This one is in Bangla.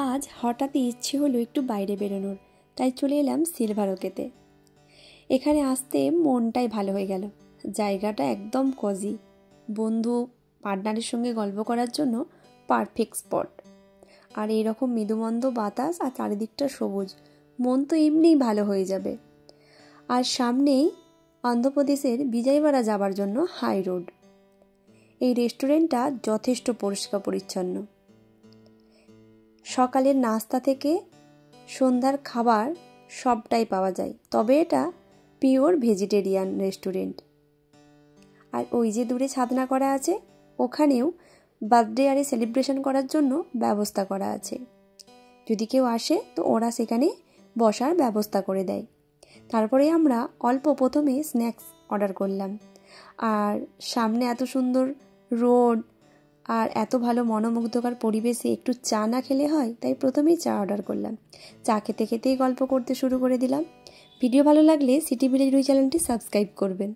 আজ হঠাৎই ইচ্ছে হলো একটু বাইরে বেরোনোর, তাই চলে এলাম সিলভার ওকেতে। এখানে আসতে মনটাই ভালো হয়ে গেল। জায়গাটা একদম কজি, বন্ধু পার্টনারের সঙ্গে গল্প করার জন্য পারফেক্ট স্পট। আর এইরকম মৃদুমন্দ বাতাস আর চারিদিকটা সবুজ, মন তো এমনিই ভালো হয়ে যাবে। আর সামনেই অন্ধ্রপ্রদেশের বিজয়ওয়াড়া যাবার জন্য হাই রোড। এই রেস্টুরেন্টটা যথেষ্ট পরিষ্কার পরিচ্ছন্ন। সকালের নাস্তা থেকে সন্ধ্যার খাবার সবটাই পাওয়া যায়, তবে এটা পিওর ভেজিটেরিয়ান রেস্টুরেন্ট। আর ওই যে দূরে ছাদনা করা আছে, ওখানেও বার্থডে আরে সেলিব্রেশন করার জন্য ব্যবস্থা করা আছে। যদি কেউ আসে তো ওরা সেখানে বসার ব্যবস্থা করে দেয়। তারপরে আমরা প্রথমে স্ন্যাক্স অর্ডার করলাম। আর সামনে এত সুন্দর রোড আর এত ভালো মনোমুগ্ধকর পরিবেশে একটু চা না খেলে হয়, তাই প্রথমেই চা অর্ডার করলাম। চা খেতে খেতেই গল্প করতে শুরু করে দিলাম। ভিডিও ভালো লাগলে সিটি ভিলেজ চ্যানেলটি সাবস্ক্রাইব করবেন।